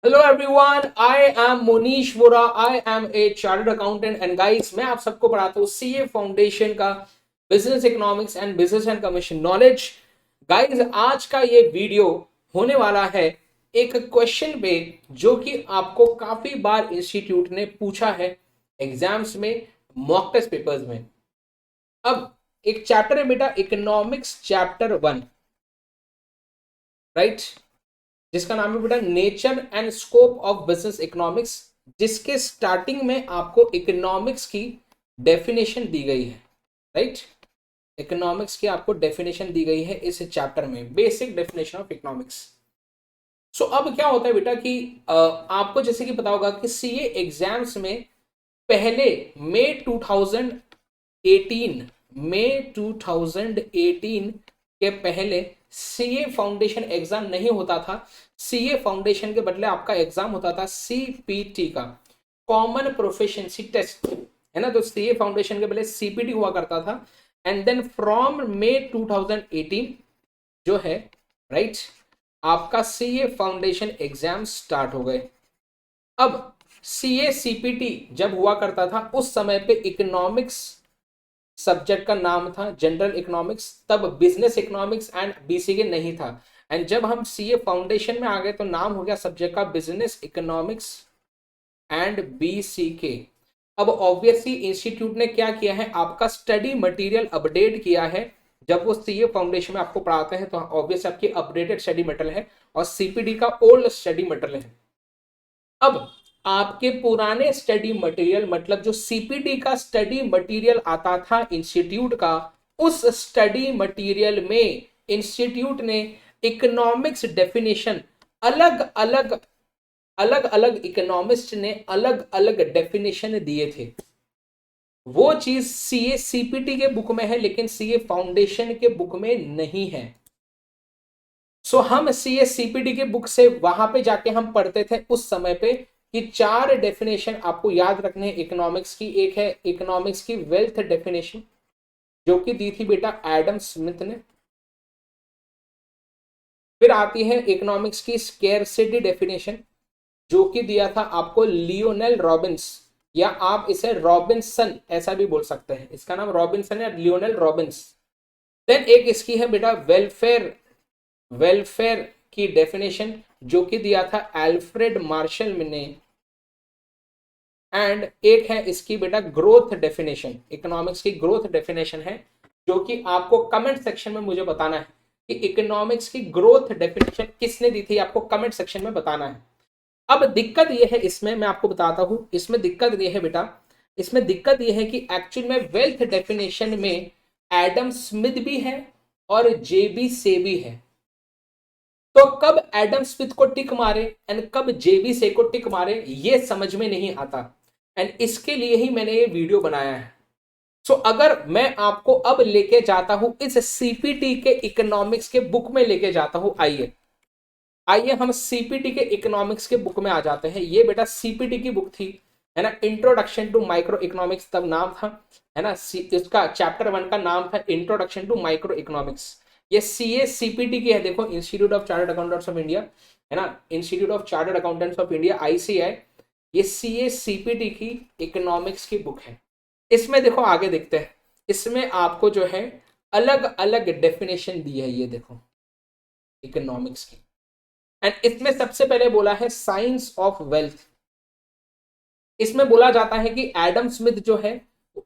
Hello everyone, I am Monish Vora. I am a chartered accountant and guys, मैं आप सबको पढ़ाता हूँ सीए फाउंडेशन का business economics and business and commercial knowledge. Guys, आज का ये वीडियो होने वाला है एक क्वेश्चन पे जो कि आपको काफी बार इंस्टीट्यूट ने पूछा है एग्जाम्स में, मॉक टेस्ट पेपर्स में। अब एक चैप्टर है बेटा, इकोनॉमिक्स चैप्टर 1, राइट, जिसका नाम है बेटा nature and scope of business economics, जिसके स्टार्टिंग में आपको इकोनॉमिक्स की डेफिनेशन दी गई है। राइट, इकोनॉमिक्स की आपको डेफिनेशन दी गई है इस चैप्टर में, बेसिक डेफिनेशन ऑफ इकोनॉमिक्स। सो अब क्या होता है बेटा कि आपको जैसे कि पता होगा कि सीए एग्जाम्स में पहले मई 2018 मई 2018 के पहले सीए फाउंडेशन एग्जाम नहीं होता था। सीए फाउंडेशन के बदले आपका एग्जाम होता था सीपीटी का, कॉमन प्रोफिशिएंसी टेस्ट, है ना। तो सीए फाउंडेशन के बदले सीपीटी हुआ करता था। एंड देन फ्रॉम मई 2018 जो है, राइट, आपका सीए फाउंडेशन एग्जाम स्टार्ट हो गए। अब सीए सीपीटी जब हुआ करता था उस समय पे इकोनॉमिक्स सब्जेक्ट का नाम था जनरल इकोनॉमिक्स, तब बिजनेस इकोनॉमिक्स एंड बीसीके नहीं था। एंड जब हम सीए फाउंडेशन में आ गए तो नाम हो गया सब्जेक्ट का बिजनेस इकोनॉमिक्स एंड बीसीके। अब ऑब्वियसली इंस्टीट्यूट ने क्या किया है, आपका स्टडी मटेरियल अपडेट किया है। जब वो सीए फाउंडेशन में आपको पढ़ाते हैं तो ऑब्वियसली आपकी अपडेटेड स्टडी मटेरियल है और सीपीडी का ओल्ड स्टडी मटेरियल है। अब आपके पुराने स्टडी मटेरियल, मतलब जो सीपीटी का स्टडी मटेरियल आता था इंस्टीट्यूट का, उस स्टडी मटेरियल में इंस्टीट्यूट ने इकोनॉमिक्स डेफिनेशन अलग अलग अलग अलग इकोनॉमिस्ट ने अलग अलग डेफिनेशन दिए थे। वो चीज सीए सीपीटी के बुक में है लेकिन सीए फाउंडेशन के बुक में नहीं है। सो हम सीए सीपीटी के बुक से वहां पे जाके हम पढ़ते थे उस समय पे कि 4 डेफिनेशन आपको याद रखने हैं इकोनॉमिक्स की। एक है इकोनॉमिक्स की वेल्थ डेफिनेशन, जो कि दी थी बेटा एडम स्मिथ ने। फिर आती है इकोनॉमिक्स की स्केर्सिटी डेफिनेशन, जो कि दिया था आपको लियोनेल रॉबिन्स, या आप इसे रॉबिन्सन ऐसा भी बोल सकते हैं, इसका नाम रॉबिन्सन या लियोनेल रॉबिन्स। देन एक इसकी है बेटा वेलफेयर वेलफेयर की डेफिनेशन, जो कि दिया था एल्फ्रेड मार्शल ने। एंड एक है इसकी बेटा ग्रोथ डेफिनेशन, इकोनॉमिक्स की ग्रोथ डेफिनेशन है, जो कि आपको कमेंट सेक्शन में मुझे बताना है कि इकोनॉमिक्स की ग्रोथ डेफिनेशन किसने दी थी, आपको कमेंट सेक्शन में बताना है। अब दिक्कत यह है इसमें, मैं आपको बताता हूं इसमें दिक्कत यह है बेटा, इसमें दिक्कत यह है कि एक्चुअल में वेल्थ डेफिनेशन में एडम स्मिथ भी है और जेबी से भी है। तो कब एडम स्मिथ को टिक मारे एंड कब जेबी से को टिक मारे ये समझ में नहीं आता। एंड इसके लिए ही मैंने ये वीडियो बनाया है। सो अगर मैं आपको अब लेके जाता हूं इस सीपीटी के इकोनॉमिक्स के बुक में लेके जाता हूं, आइए आइए हम सीपीटी के इकोनॉमिक्स के बुक में आ जाते हैं। ये बेटा सीपीटी की बुक थी, है ना, इंट्रोडक्शन टू माइक्रो इकोनॉमिक्स तब नाम था, है ना। इसका चैप्टर 1 का नाम था इंट्रोडक्शन टू माइक्रो इकोनॉमिक्स। ये सीए सीपीटी की है, देखो institute of chartered accountants of India, है ना, institute of chartered accountants of India ICI. ये सीए सीपीटी की इकोनॉमिक्स की बुक है। इसमें देखो आगे देखते हैं, इसमें आपको जो है अलग अलग डेफिनेशन दी है, ये देखो इकोनॉमिक्स की। एंड इसमें सबसे पहले बोला है साइंस ऑफ वेल्थ। इसमें बोला जाता है कि एडम स्मिथ जो है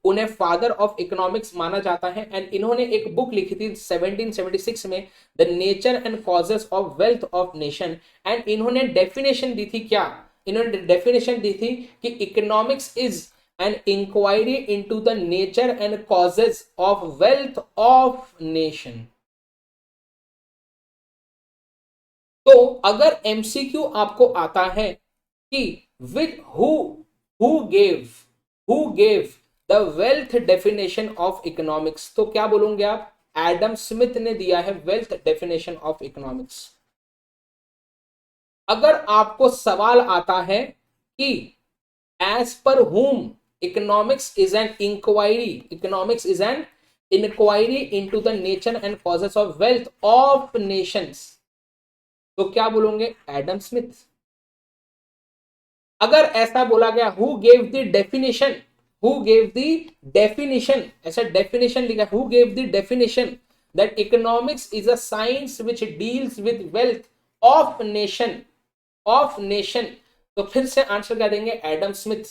उन्हें फादर ऑफ इकोनॉमिक्स माना जाता है। एंड इन्होंने एक बुक लिखी थी 1776 में, the nature and causes of wealth of nation. And इन्होंने डेफिनेशन दी थी क्या, इन्होंने डेफिनेशन दी थी कि economics is an inquiry into the nature and causes of wealth of nation. तो अगर एमसीक्यू आपको आता है कि with who gave who gave the wealth definition of economics, तो क्या बोलोगे आप, एडम स्मिथ ने दिया है वेल्थ डेफिनेशन ऑफ इकोनॉमिक्स। अगर आपको सवाल आता है कि as per who economics is an inquiry, economics is an inquiry into the nature and causes of wealth of nations, तो क्या बोलोगे, एडम स्मिथ। अगर ऐसा बोला गया who gave the definition, who gave the definition, ऐसा डेफिनेशन लिखा, who gave the definition that economics is a science which deals with wealth of nation, of nation, तो फिर से आंसर क्या देंगे, एडम स्मिथ।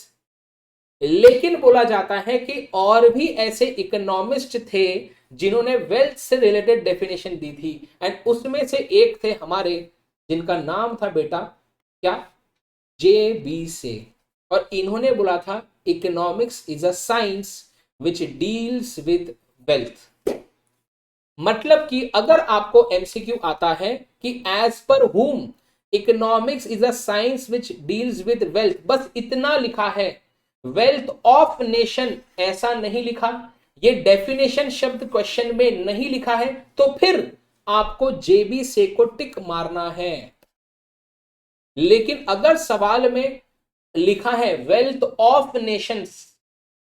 लेकिन बोला जाता है कि और भी ऐसे इकोनॉमिस्ट थे जिन्होंने वेल्थ से रिलेटेड डेफिनेशन दी थी, एंड उसमें से एक थे हमारे, जिनका नाम था बेटा क्या, जे बी से, और इन्होंने बोला था economics is a science which deals with wealth. मतलब कि अगर आपको एमसीक्यू आता है कि as per who economics is a science which deals with wealth, बस इतना लिखा है, वेल्थ ऑफ नेशन ऐसा नहीं लिखा, ये डेफिनेशन शब्द क्वेश्चन में नहीं लिखा है, तो फिर आपको जेबी से को टिक मारना है। लेकिन अगर सवाल में लिखा है वेल्थ ऑफ नेशंस,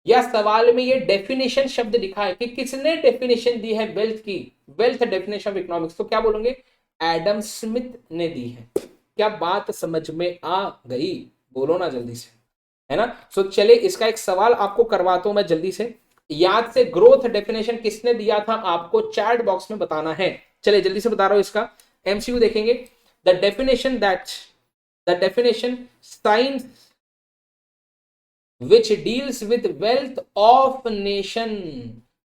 या सवाल में ये डेफिनेशन शब्द लिखा है कि किसने डेफिनेशन दी है वेल्थ की, वेल्थ डेफिनेशन ऑफ इकोनॉमिक्स, तो क्या बोलोगे, एडम स्मिथ ने दी है। क्या बात समझ में आ गई, बोलो ना जल्दी से, है ना। सो चले इसका एक सवाल आपको करवाता हूं मैं जल्दी से, याद से ग्रोथ डेफिनेशन किसने दिया था आपको चैट बॉक्स में बताना है। चले जल्दी से बता रहा हूं इसका एमसीक्यू देखेंगे। The definition that, the definition science which deals with wealth of nation,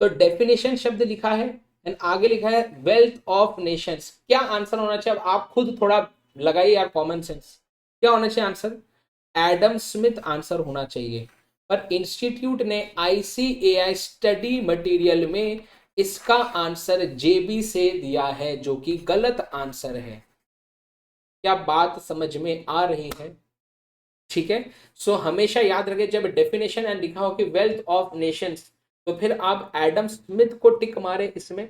तो डेफिनेशन शब्द लिखा है एंड आगे लिखा है वेल्थ ऑफ नेशंस। क्या आंसर होना चाहिए, अब आप खुद थोड़ा लगाइए यार कॉमन सेंस, क्या होना चाहिए आंसर, एडम स्मिथ आंसर होना चाहिए। पर इंस्टीट्यूट ने आईसीएआई स्टडी मटेरियल में इसका आंसर जेबी से दिया है, जो कि गलत आंसर है। क्या बात समझ में आ रही है, ठीक है। सो हमेशा याद रखें जब डेफिनेशन एंड लिखा हो कि वेल्थ ऑफ नेशंस, तो फिर आप एडम स्मिथ को टिक मारे इसमें,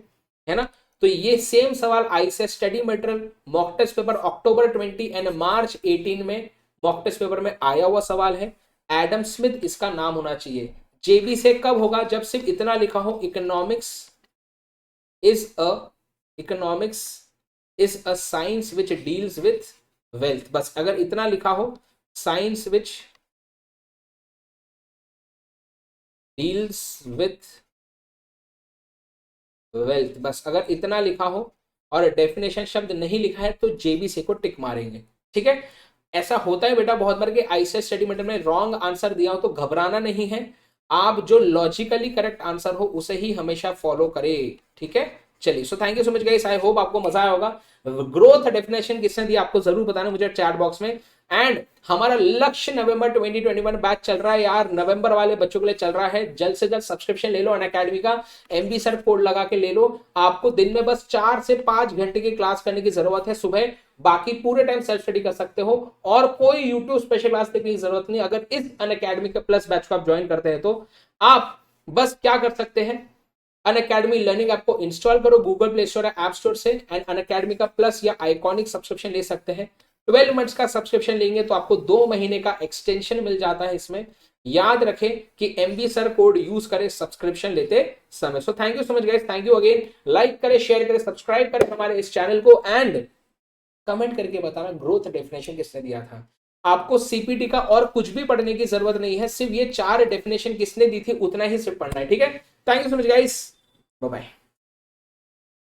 है ना। तो ये सेम सवाल ICS study material mock test paper October 20 and March 18 में मॉक टेस्ट पेपर में आया हुआ सवाल है। एडम स्मिथ इसका नाम होना चाहिए। जेबी से कब होगा, जब सिर्फ इतना लिखा हो economics is a, economics is a science which deals with wealth, बस अगर इतना लिखा हो science which deals with wealth, बस अगर इतना लिखा हो और डेफिनेशन शब्द नहीं लिखा है तो जेबी से को टिक मारेंगे, ठीक है। ऐसा होता है बेटा बहुत बार कि आईसीएस स्टडी मटेरियल में रॉन्ग आंसर दिया हो तो घबराना नहीं है, आप जो लॉजिकली करेक्ट आंसर हो उसे ही हमेशा फॉलो करें, ठीक है। चलिए so thank you so much guys, I hope आपको मजा आया होगा। ग्रोथ डेफिनेशन किसने दिया आपको जरूर बताना मुझे चैट बॉक्स में। एंड हमारा लक्ष्य नवंबर 2021 बैच चल रहा है यार, नवंबर वाले बच्चों के लिए चल रहा है, जल्द से जल्द सब्सक्रिप्शन ले लो अनअकैडमी का, एमबी सर कोड लगा के ले लो। आपको दिन में बस 4 से 5 घंटे की क्लास करने की जरूरत है सुबह, बाकी पूरे टाइम सेल्फ स्टडी कर सकते हो, और कोई यूट्यूब स्पेशल क्लास देखने की जरूरत नहीं। अगर इस अनअकैडमी के प्लस बैच को आप ज्वाइन करते हैं तो आप बस क्या कर सकते हैं, अनअकैडमी लर्निंग ऐप को इंस्टॉल करो गूगल प्ले स्टोर या ऐप स्टोर से, एंड अनअकैडमी का प्लस या आइकॉनिक सब्सक्रिप्शन ले सकते हैं। 12 मंथ्स का सब्सक्रिप्शन लेंगे तो आपको 2 महीने का एक्सटेंशन मिल जाता है इसमें। याद रखें कि एमबी सर कोड यूज करें सब्सक्रिप्शन लेते समय। So thank you so much guys, thank you again. Like करें, शेयर करें, सब्सक्राइब करें हमारे इस चैनल को, एंड कमेंट करके बताना ग्रोथ डेफिनेशन किसने दिया था। आपको सीपीटी का और कुछ भी पढ़ने की जरूरत नहीं है, सिर्फ ये 4 डेफिनेशन किसने दी थी उतना ही सिर्फ पढ़ना है, ठीक है। Thank you so much guys, bye bye.